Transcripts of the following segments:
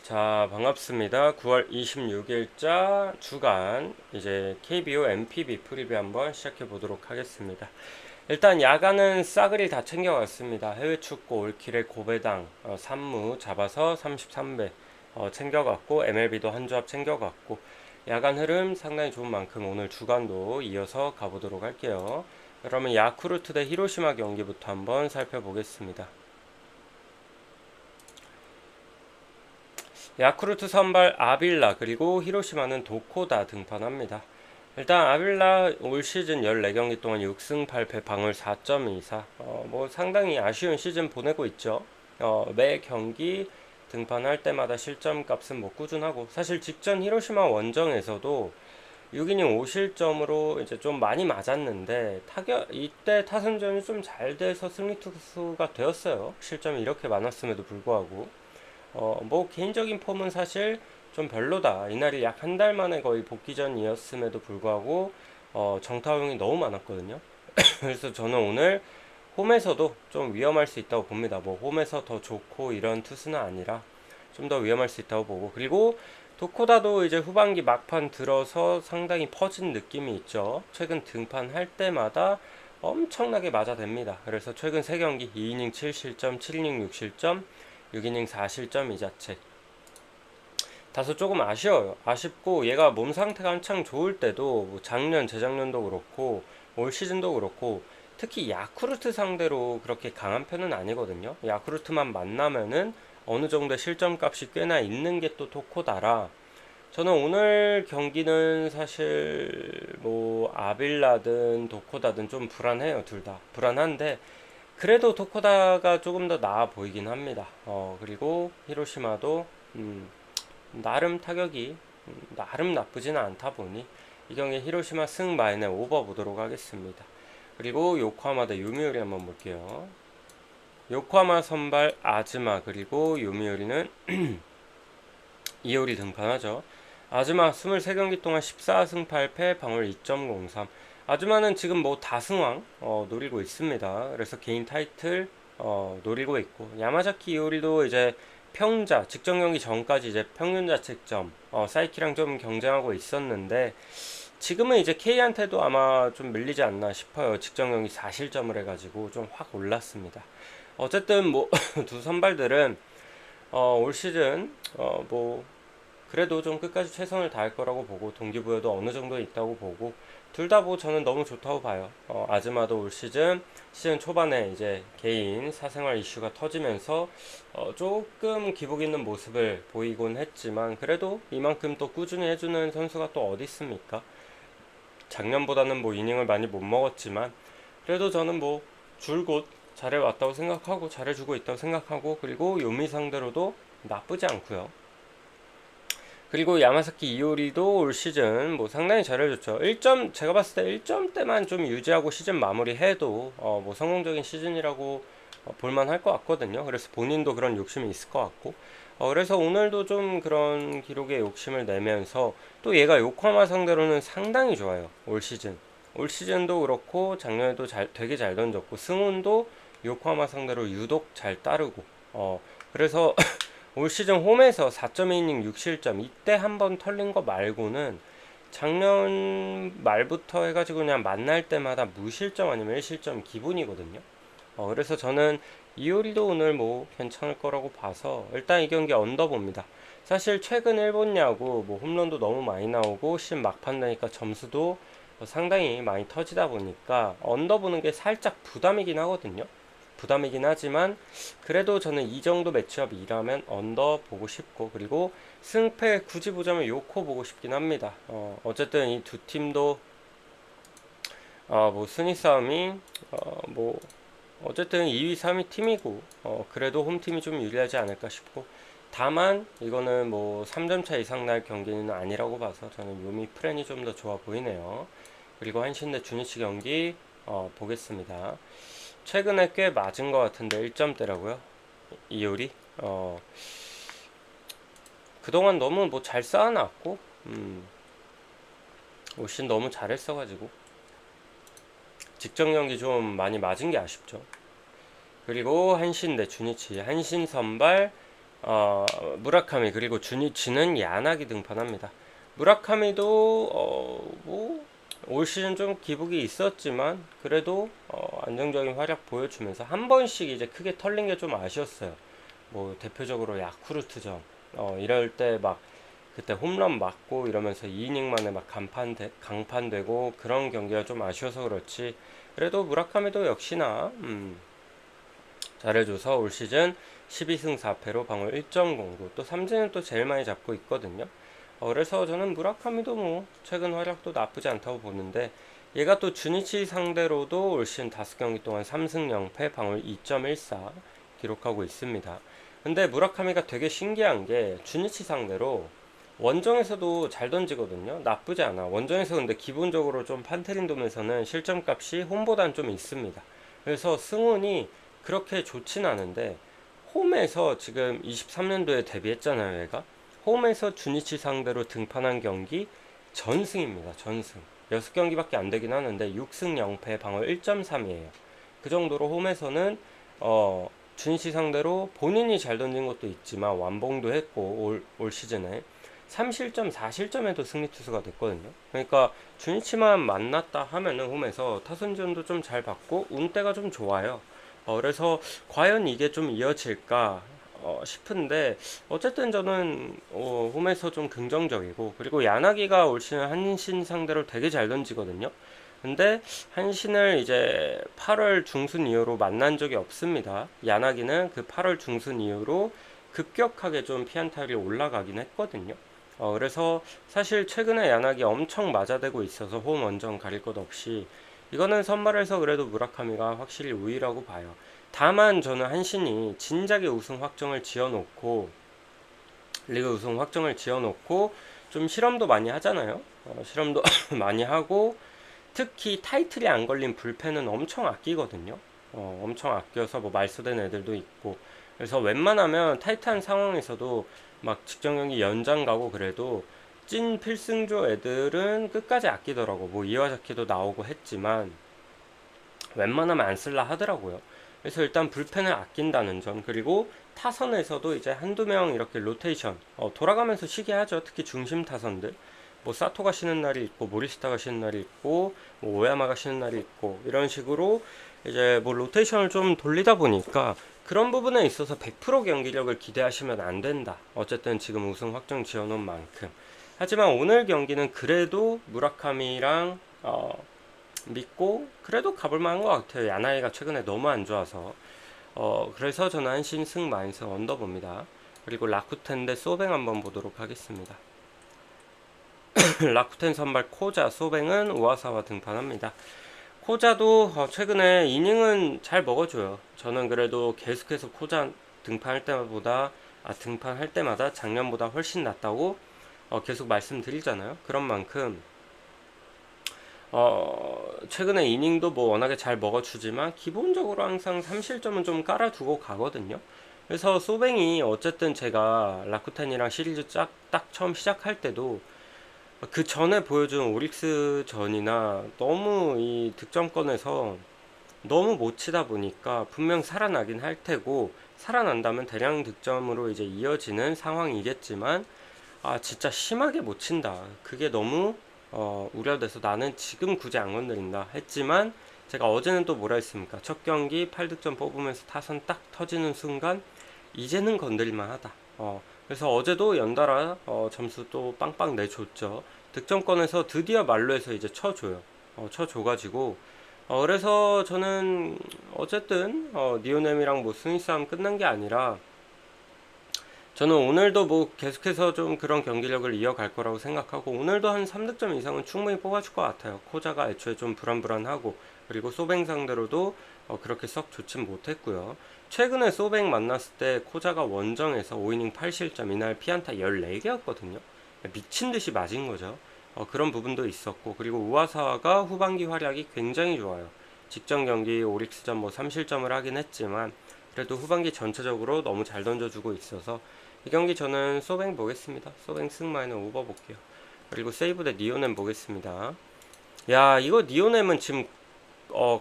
자, 반갑습니다. 9월 26일자 주간 이제 KBO MPB 프리뷰 한번 시작해 보도록 하겠습니다. 일단 야간은 싸그리 다 챙겨갔습니다. 해외 축구 올킬의 고배당 3무 잡아서 33배 챙겨갔고, MLB도 한 조합 챙겨갔고, 야간 흐름 상당히 좋은 만큼 오늘 주간도 이어서 가보도록 할게요. 그러면 야쿠르트 대 히로시마 경기부터 한번 살펴보겠습니다. 야쿠르트 선발 아빌라 그리고 히로시마는 도코다 등판합니다. 일단 아빌라 올 시즌 14경기 동안 6승 8패 방울 4.24 뭐 상당히 아쉬운 시즌 보내고 있죠. 매 경기 등판할 때마다 실점값은 뭐 꾸준하고, 사실 직전 히로시마 원정에서도 6이닝 5실점으로 이제 좀 많이 맞았는데 이때 타선전이 좀 잘 돼서 승리 투수가 되었어요. 실점이 이렇게 많았음에도 불구하고 뭐 개인적인 폼은 사실 좀 별로다. 이날이 약 한 달 만에 거의 복귀전이었음에도 불구하고 정타용이 너무 많았거든요. 그래서 저는 오늘 홈에서도 좀 위험할 수 있다고 봅니다. 뭐 홈에서 더 좋고 이런 투수는 아니라 좀 더 위험할 수 있다고 보고, 그리고 도코다도 이제 후반기 막판 들어서 상당히 퍼진 느낌이 있죠. 최근 등판할 때마다 엄청나게 맞아댑니다. 그래서 최근 3경기 2이닝 7실점, 7이닝 6실점, 6이닝 4실점 이 자책. 다소 조금 아쉬워요. 아쉽고, 얘가 몸 상태가 한창 좋을 때도 뭐 작년, 재작년도 그렇고 올 시즌도 그렇고 특히 야쿠르트 상대로 그렇게 강한 편은 아니거든요. 야쿠르트만 만나면은 어느 정도의 실점값이 꽤나 있는 게 또 토코다라, 저는 오늘 경기는 사실 뭐 아빌라든 도코다든 좀 불안해요. 둘 다 불안한데 그래도 도코다가 조금 더 나아 보이긴 합니다. 그리고 히로시마도 나름 타격이 나름 나쁘지는 않다 보니 이 경기 히로시마 승 마이너 오버 보도록 하겠습니다. 그리고 요코하마 대 요미우리 한번 볼게요. 요코하마 선발 아즈마 그리고 요미우리는 이효리 등판하죠. 아즈마 23경기 동안 14승 8패 방울 2.03. 아즈마는 지금 뭐 다승왕 노리고 있습니다. 그래서 개인 타이틀 노리고 있고, 야마자키 이오리도 이제 평자 직전 경기 전까지 이제 평균 자책점 사이키랑 좀 경쟁하고 있었는데 지금은 이제 K한테도 아마 좀 밀리지 않나 싶어요. 직전 경기 4실점을 해가지고 좀 확 올랐습니다. 어쨌든 뭐 두 선발들은 올 시즌 뭐 그래도 좀 끝까지 최선을 다할 거라고 보고, 동기부여도 어느 정도 있다고 보고, 둘 다 뭐 저는 너무 좋다고 봐요. 아즈마도 올 시즌 초반에 이제 개인 사생활 이슈가 터지면서 조금 기복 있는 모습을 보이곤 했지만 그래도 이만큼 또 꾸준히 해주는 선수가 또 어디 있습니까? 작년보다는 뭐 이닝을 많이 못 먹었지만 그래도 저는 뭐 줄곧 잘해왔다고 생각하고 잘해주고 있다고 생각하고, 그리고 요미 상대로도 나쁘지 않고요. 그리고 야마사키 이오리도 올 시즌 뭐 상당히 잘해줬죠. 1점 제가 봤을 때 1점대만 좀 유지하고 시즌 마무리해도 뭐 성공적인 시즌이라고 볼만할 것 같거든요. 그래서 본인도 그런 욕심이 있을 것 같고, 그래서 오늘도 좀 그런 기록에 욕심을 내면서, 또 얘가 요코하마 상대로는 상당히 좋아요. 올 시즌도 그렇고 작년에도 되게 잘 던졌고, 승훈도 요코하마 상대로 유독 잘 따르고 그래서 올 시즌 홈에서 4.2이닝 6실점 이때 한번 털린 거 말고는 작년 말부터 해가지고 그냥 만날 때마다 무실점 아니면 1실점 기본이거든요. 그래서 저는 이효리도 오늘 뭐 괜찮을 거라고 봐서 일단 이 경기 언더 봅니다. 사실 최근 일본 야구 뭐 홈런도 너무 많이 나오고 시즌 막판 되니까 점수도 상당히 많이 터지다 보니까 언더 보는 게 살짝 부담이긴 하거든요. 부담이긴 하지만 그래도 저는 이 정도 매치업이라면 언더 보고 싶고, 그리고 승패 굳이 보자면 요코 보고 싶긴 합니다. 어쨌든 이 두 팀도 뭐 순위 싸움이 뭐 어쨌든 2위 3위 팀이고 그래도 홈팀이 좀 유리하지 않을까 싶고, 다만 이거는 뭐 3점 차 이상 날 경기는 아니라고 봐서 저는 요미 프렌이 좀 더 좋아 보이네요. 그리고 한신 대 주니치 경기 보겠습니다. 최근에 꽤 맞은 것 같은데 1점대라고요? 이효리? 그동안 너무 뭐 잘 쌓아놨고 올신 너무 잘했어가지고 직전 경기 좀 많이 맞은 게 아쉽죠. 그리고 한신 대 주니치, 한신 선발 무라카미 그리고 주니치는 야나기 등판합니다. 무라카미도 올 시즌 좀 기복이 있었지만 그래도 안정적인 활약 보여주면서 한 번씩 이제 크게 털린 게 좀 아쉬웠어요. 뭐 대표적으로 야쿠르트전 이럴 때 막 그때 홈런 맞고 이러면서 2이닝 만에 막 강판되고 그런 경기가 좀 아쉬워서 그렇지. 그래도 무라카미도 역시나 잘해줘서 올 시즌 12승 4패로 방울 1.09, 또 삼진은 또 제일 많이 잡고 있거든요. 그래서 저는 무라카미도 뭐 최근 활약도 나쁘지 않다고 보는데, 얘가 또 주니치 상대로도 올 시즌 5경기 동안 3승 0패 방울 2.14 기록하고 있습니다. 근데 무라카미가 되게 신기한 게 주니치 상대로 원정에서도 잘 던지거든요. 나쁘지 않아. 원정에서 근데 기본적으로 좀 판테린 돔에서는 실점값이 홈보단 좀 있습니다. 그래서 승운이 그렇게 좋진 않은데, 홈에서 지금 23년도에 데뷔했잖아요, 얘가. 홈에서 주니치 상대로 등판한 경기 전승입니다. 전승. 6경기밖에 안 되긴 하는데 6승 0패 방어 1.3이에요. 그 정도로 홈에서는 주니치 상대로 본인이 잘 던진 것도 있지만 완봉도 했고, 올 시즌에 3실점 4실점에도 승리 투수가 됐거든요. 그러니까 주니치만 만났다 하면은 홈에서 타선전도 좀 잘 받고 운대가 좀 좋아요. 그래서 과연 이게 좀 이어질까 싶은데, 어쨌든 저는 홈에서 좀 긍정적이고, 그리고 야나기가 올 시즌 한신 상대로 되게 잘 던지거든요. 근데 한신을 이제 8월 중순 이후로 만난 적이 없습니다. 야나기는 그 8월 중순 이후로 급격하게 좀 피안타율이 올라가긴 했거든요. 그래서 사실 최근에 야나기 엄청 맞아대고 있어서 홈 원정 가릴 것 없이 이거는 선발에서 그래도 무라카미가 확실히 우위라고 봐요. 다만 저는 한신이 진작에 우승 확정을 지어놓고, 리그 우승 확정을 지어놓고 좀 실험도 많이 하잖아요. 실험도 많이 하고, 특히 타이틀이 안 걸린 불펜은 엄청 아끼거든요. 엄청 아껴서 뭐 말소된 애들도 있고, 그래서 웬만하면 타이트한 상황에서도 막 직전 경기 연장 가고 그래도 찐 필승조 애들은 끝까지 아끼더라고. 뭐 이와자키도 나오고 했지만 웬만하면 안 쓸라 하더라고요. 그래서 일단 불펜을 아낀다는 점, 그리고 타선에서도 이제 한두 명 이렇게 로테이션 돌아가면서 쉬게 하죠. 특히 중심 타선들, 뭐 사토가 쉬는 날이 있고 모리스타가 쉬는 날이 있고 뭐 오야마가 쉬는 날이 있고 이런 식으로 이제 뭐 로테이션을 좀 돌리다 보니까 그런 부분에 있어서 100% 경기력을 기대하시면 안 된다. 어쨌든 지금 우승 확정 지어놓은 만큼. 하지만 오늘 경기는 그래도 무라카미랑 믿고 그래도 가볼 만한 것 같아요. 야나이가 최근에 너무 안 좋아서. 그래서 저는 한신 승 마인승 언더 봅니다. 그리고 라쿠텐 대 소뱅 한번 보도록 하겠습니다. 라쿠텐 선발 코자, 소뱅은 우아사와 등판합니다. 코자도 최근에 이닝은 잘 먹어줘요. 저는 그래도 계속해서 코자 등판할 때마다 작년보다 훨씬 낫다고 계속 말씀드리잖아요. 그런 만큼 최근에 이닝도 뭐 워낙에 잘 먹어주지만 기본적으로 항상 3실점은 좀 깔아두고 가거든요. 그래서 소뱅이 어쨌든 제가 라쿠텐이랑 시리즈 딱 처음 시작할 때도 그 전에 보여준 오릭스 전이나 너무 이 득점권에서 너무 못 치다 보니까 분명 살아나긴 할 테고, 살아난다면 대량 득점으로 이제 이어지는 상황이겠지만 진짜 심하게 못 친다, 그게 너무 우려돼서 나는 지금 굳이 안 건드린다 했지만, 제가 어제는 또 뭐라 했습니까? 첫 경기 8득점 뽑으면서 타선 딱 터지는 순간 이제는 건드릴만 하다. 그래서 어제도 연달아 점수 또 빵빵 내줬죠. 득점권에서 드디어 말로에서 이제 쳐줘요. 쳐줘가지고 그래서 저는 어쨌든 니오넴이랑 뭐 승리 싸움 끝난 게 아니라, 저는 오늘도 뭐 계속해서 좀 그런 경기력을 이어갈 거라고 생각하고, 오늘도 한 3득점 이상은 충분히 뽑아줄 것 같아요. 코자가 애초에 좀 불안불안하고, 그리고 소뱅 상대로도 그렇게 썩 좋진 못했고요. 최근에 소뱅 만났을 때 코자가 원정에서 5이닝 8실점, 이날 피안타 14개였거든요. 미친 듯이 맞은 거죠. 그런 부분도 있었고, 그리고 우아사와가 후반기 활약이 굉장히 좋아요. 직전 경기 오릭스전 뭐 3실점을 하긴 했지만 그래도 후반기 전체적으로 너무 잘 던져주고 있어서 이 경기 저는 소뱅 보겠습니다. 소뱅 승마이는 오버 볼게요. 그리고 세이브 대 니오넴 보겠습니다. 야, 이거 니오넴은 지금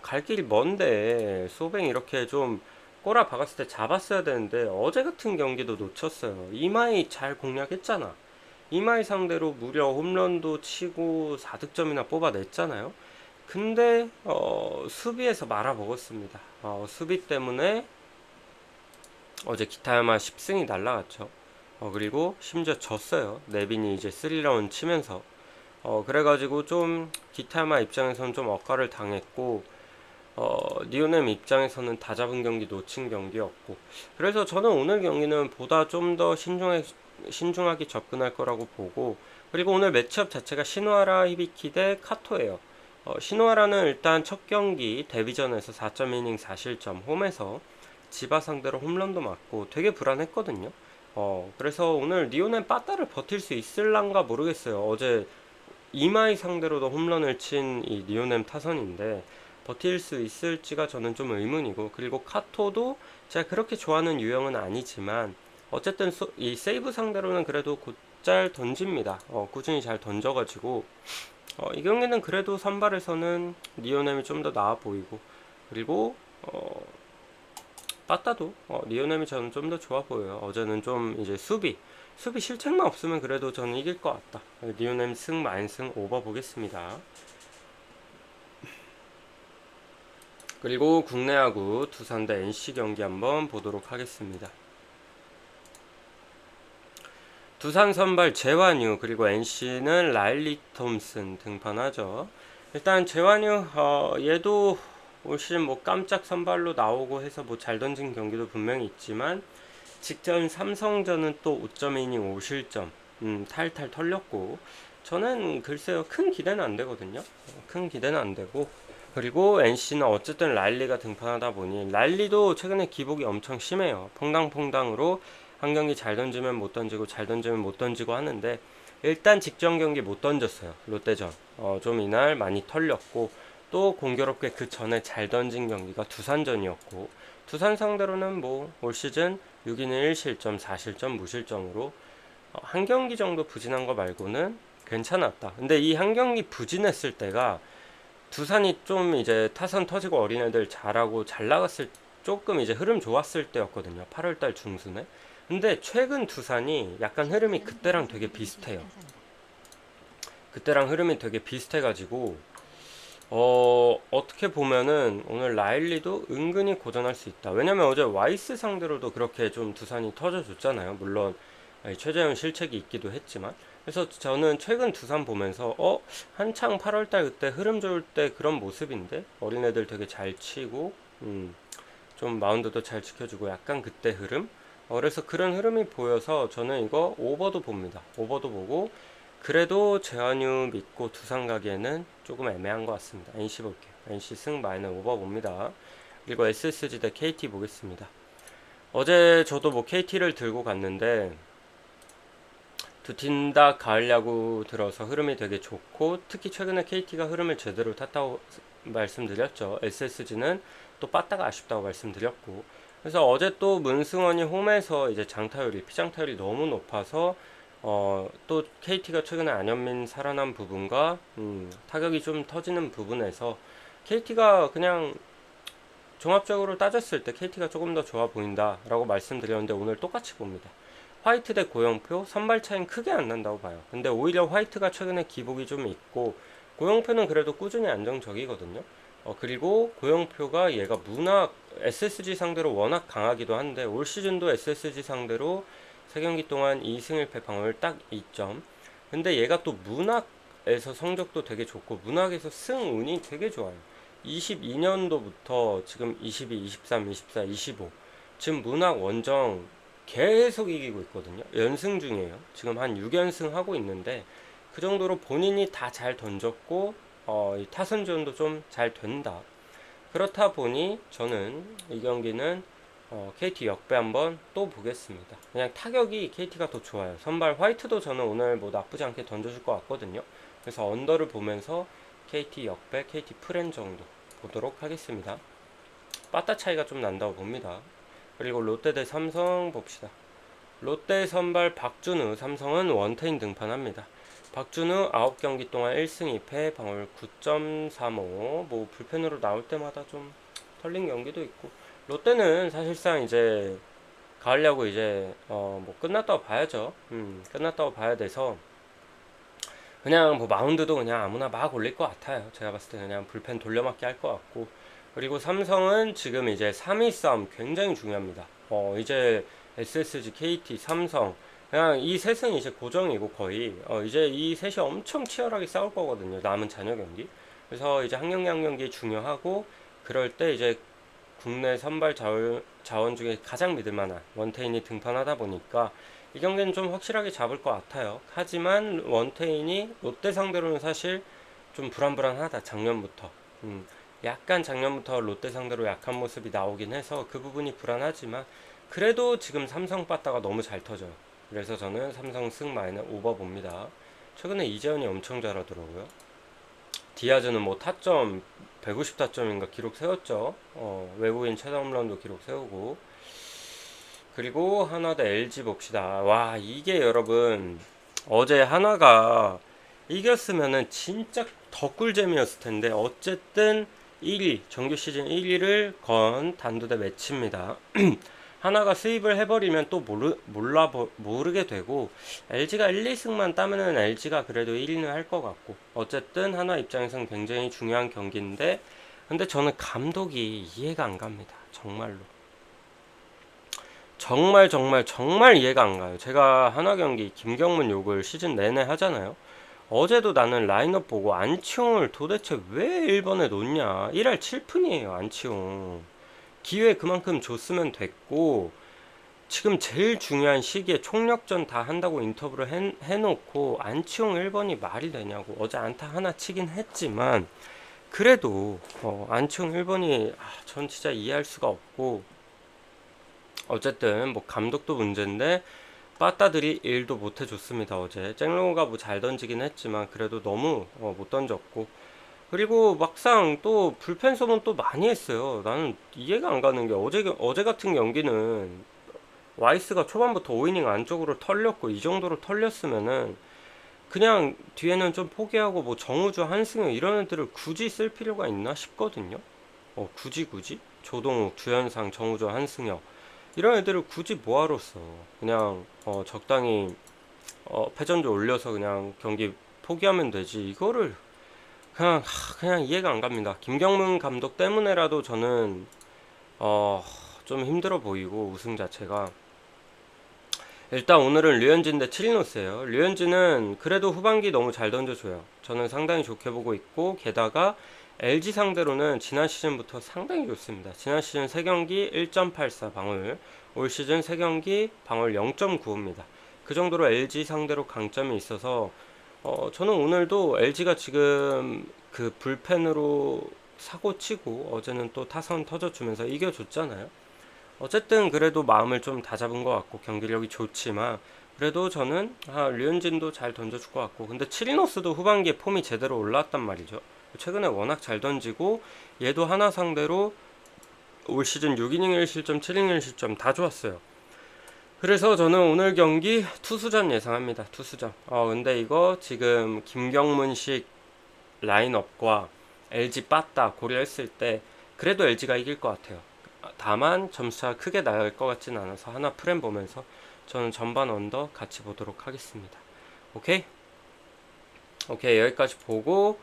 갈 길이 먼데 소뱅 이렇게 좀 꼬라 박았을 때 잡았어야 되는데 어제 같은 경기도 놓쳤어요. 이마이 잘 공략했잖아. 이마이 상대로 무려 홈런도 치고 4득점이나 뽑아냈잖아요. 근데 수비에서 말아먹었습니다. 수비 때문에 어제 기타야마 10승이 날라갔죠. 그리고 심지어 졌어요. 네빈이 이제 3라운 치면서. 그래가지고 좀 기타야마 입장에서는 좀 억까를 당했고, 니오넴 입장에서는 다 잡은 경기 놓친 경기였고, 그래서 저는 오늘 경기는 보다 좀 더 신중하게 접근할 거라고 보고, 그리고 오늘 매치업 자체가 시노하라 히비키 대 카토예요. 시노하라는 일단 첫 경기 데뷔전에서 4.2이닝 4실점 홈에서 지바 상대로 홈런도 맞고 되게 불안했거든요. 그래서 오늘 니오넴 빠따를 버틸 수 있을란가 모르겠어요. 어제 이마이 상대로도 홈런을 친 이 니오넴 타선인데 버틸 수 있을지가 저는 좀 의문이고, 그리고 카토도 제가 그렇게 좋아하는 유형은 아니지만 어쨌든 이 세이브 상대로는 그래도 곧잘 던집니다. 꾸준히 잘 던져가지고 이 경기는 그래도 선발에서는 니오넴이 좀 더 나아 보이고, 그리고 빠따도 니오넴이 저는 좀 더 좋아 보여요. 어제는 좀 이제 수비 실책만 없으면 그래도 저는 이길 것 같다. 니오넴 승 만승 오버 보겠습니다. 그리고 국내 야구 두산 대 NC 경기 한번 보도록 하겠습니다. 두산 선발 재환유, 그리고 NC는 라일리 톰슨 등판하죠. 일단 재환유 얘도 올 시즌 뭐 깜짝 선발로 나오고 해서 뭐 잘 던진 경기도 분명히 있지만 직전 삼성전은 또 5.2이닝 5실점 탈탈 털렸고, 저는 글쎄요 큰 기대는 안 되거든요. 큰 기대는 안 되고, 그리고 NC는 어쨌든 랄리가 등판하다 보니 랄리도 최근에 기복이 엄청 심해요. 퐁당퐁당으로 한 경기 잘 던지면 못 던지고 잘 던지면 못 던지고 하는데, 일단 직전 경기 못 던졌어요. 롯데전 좀 이날 많이 털렸고, 또 공교롭게 그 전에 잘 던진 경기가 두산전이었고, 두산 상대로는 뭐 올 시즌 6이닝 1실점 4실점 무실점으로 한 경기 정도 부진한 거 말고는 괜찮았다. 근데 이 한 경기 부진했을 때가 두산이 좀 이제 타선 터지고 어린애들 잘하고 잘 나갔을, 조금 이제 흐름 좋았을 때였거든요. 8월달 중순에. 근데 최근 두산이 약간 흐름이 그때랑 되게 비슷해요. 그때랑 흐름이 되게 비슷해가지고 어떻게 보면은 오늘 라일리도 은근히 고전할 수 있다. 왜냐면 어제 와이스 상대로도 그렇게 좀 두산이 터져줬잖아요. 물론 최재형 실책이 있기도 했지만. 그래서 저는 최근 두산 보면서 한창 8월달 그때 흐름 좋을 때 그런 모습인데, 어린애들 되게 잘 치고 좀 마운드도 잘 지켜주고 약간 그때 흐름. 그래서 그런 흐름이 보여서 저는 이거 오버도 봅니다. 오버도 보고, 그래도 재환유 믿고 두산 가기에는 조금 애매한 것 같습니다. NC 볼게요. NC 승 마이너 오버 봅니다. 그리고 SSG 대 KT 보겠습니다. 어제 저도 뭐 KT를 들고 갔는데 두 팀 다 가을 야구 들어서 흐름이 되게 좋고, 특히 최근에 KT가 흐름을 제대로 탔다고 말씀드렸죠. SSG는 또 빠따가 아쉽다고 말씀드렸고, 그래서 어제 또 문승원이 홈에서 이제 피장타율이 너무 높아서 또 KT가 최근에 안현민 살아난 부분과 타격이 좀 터지는 부분에서 KT가 그냥 종합적으로 따졌을 때 KT가 조금 더 좋아 보인다라고 말씀드렸는데, 오늘 똑같이 봅니다. 화이트 대 고영표 선발 차이는 크게 안 난다고 봐요. 근데 오히려 화이트가 최근에 기복이 좀 있고, 고영표는 그래도 꾸준히 안정적이거든요. 그리고 고영표가 얘가 SSG 상대로 워낙 강하기도 한데, 올 시즌도 SSG 상대로 3경기 동안 2승 1패 방어율 딱 2점. 근데 얘가 또 문학에서 성적도 되게 좋고, 문학에서 승운이 되게 좋아요. 22년도부터 지금 22, 23, 24, 25 지금 문학 원정 계속 이기고 있거든요. 연승 중이에요. 지금 한 6연승 하고 있는데, 그 정도로 본인이 다 잘 던졌고 이 타선 지원도 좀 잘 된다. 그렇다 보니 저는 이 경기는 KT 역배 한번 또 보겠습니다. 그냥 타격이 KT가 더 좋아요. 선발 화이트도 저는 오늘 뭐 나쁘지 않게 던져줄 것 같거든요. 그래서 언더를 보면서 KT 역배, KT 프렌 정도 보도록 하겠습니다. 빠따 차이가 좀 난다고 봅니다. 그리고 롯데 대 삼성 봅시다. 롯데 선발 박준우, 삼성은 원태인 등판합니다. 박준우 9경기 동안 1승 2패 방어율 9.35. 뭐 불펜으로 나올 때마다 좀 털린 경기도 있고, 롯데는 사실상 이제 가을 야구 이제 뭐 끝났다고 봐야죠. 끝났다고 봐야 돼서 그냥 뭐 마운드도 그냥 아무나 막 올릴 것 같아요. 제가 봤을 때 그냥 불펜 돌려막기 할 것 같고. 그리고 삼성은 지금 이제 3위 싸움 굉장히 중요합니다. 이제 SSG, KT, 삼성 그냥 이 셋은 이제 고정이고 거의 이제 이 셋이 엄청 치열하게 싸울 거거든요. 남은 잔여 경기. 그래서 이제 한 경기 한 경기 중요하고 그럴 때 이제 국내 선발 자원 중에 가장 믿을 만한 원태인이 등판하다 보니까 이 경기는 좀 확실하게 잡을 것 같아요. 하지만 원태인이 롯데 상대로는 사실 좀 불안불안하다, 작년부터. 약간 작년부터 롯데 상대로 약한 모습이 나오긴 해서 그 부분이 불안하지만 그래도 지금 삼성 빠따가 너무 잘 터져요. 그래서 저는 삼성 승 마이너 오버 봅니다. 최근에 이재현이 엄청 잘하더라고요. 디아즈는 뭐 타점 150타점인가 기록 세웠죠. 외국인 최다 홈런도 기록 세우고. 그리고 한화 대 LG 봅시다. 와, 이게 여러분 어제 한화가 이겼으면은 진짜 더 꿀잼이었을 텐데 어쨌든 1위, 정규 시즌 1위를 건 단두대 매치입니다. 하나가 수입을 해버리면 또 모르게 되고 LG가 1, 2승만 따면은 LG가 그래도 1위는 할 것 같고 어쨌든 하나 입장에서는 굉장히 중요한 경기인데 근데 저는 감독이 이해가 안 갑니다. 정말로. 정말 정말 정말 이해가 안 가요. 제가 하나 경기 김경문 욕을 시즌 내내 하잖아요. 어제도 나는 라인업 보고 안치홍을 도대체 왜 1번에 놓냐. 1할 7푼이에요, 안치홍. 기회 그만큼 줬으면 됐고, 지금 제일 중요한 시기에 총력전 다 한다고 인터뷰를 해놓고, 안치홍 1번이 말이 되냐고. 어제 안타 하나 치긴 했지만, 그래도, 안치홍 1번이, 전 진짜 이해할 수가 없고, 어쨌든, 뭐, 감독도 문제인데, 빠따들이 일도 못 해줬습니다. 어제 쨍로가 뭐 잘 던지긴 했지만 그래도 너무 못 던졌고 그리고 막상 또 불펜 소문 또 많이 했어요. 나는 이해가 안 가는 게 어제 같은 경기는 와이스가 초반부터 5이닝 안쪽으로 털렸고 이 정도로 털렸으면은 그냥 뒤에는 좀 포기하고 뭐 정우주 한승현 이런 애들을 굳이 쓸 필요가 있나 싶거든요. 굳이 조동욱 주현상 정우주 한승현 이런 애들을 굳이 뭐하러 써. 그냥 적당히 패전조 올려서 그냥 경기 포기하면 되지. 이거를 그냥 이해가 안 갑니다. 김경문 감독 때문에라도 저는 좀 힘들어 보이고 우승 자체가 일단 오늘은 류현진 대 칠리노스예요. 류현진은 그래도 후반기 너무 잘 던져줘요. 저는 상당히 좋게 보고 있고 게다가 LG 상대로는 지난 시즌부터 상당히 좋습니다. 지난 시즌 3경기 1.84 방울, 올 시즌 3경기 방울 0.95입니다. 그 정도로 LG 상대로 강점이 있어서 저는 오늘도 LG가 지금 그 불펜으로 사고 치고 어제는 또 타선 터져주면서 이겨줬잖아요. 어쨌든 그래도 마음을 좀 다잡은 것 같고 경기력이 좋지만 그래도 저는 류현진도 잘 던져줄 것 같고 근데 치리노스도 후반기에 폼이 제대로 올라왔단 말이죠. 최근에 워낙 잘 던지고 얘도 하나 상대로 올 시즌 6이닝 1실점, 7이닝 1실점 다 좋았어요. 그래서 저는 오늘 경기 투수전 예상합니다. 투수전. 근데 이거 지금 김경문식 라인업과 LG 빠따 고려했을 때 그래도 LG가 이길 것 같아요. 다만 점수차 크게 나갈 것 같진 않아서 하나 프렘 보면서 저는 전반 언더 같이 보도록 하겠습니다. 오케이? 오케이, 여기까지 보고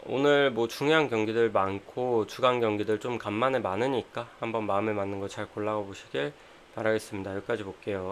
오늘 뭐 중요한 경기들 많고 주간 경기들 좀 간만에 많으니까 한번 마음에 맞는 거 잘 골라가 보시길 바라겠습니다. 여기까지 볼게요.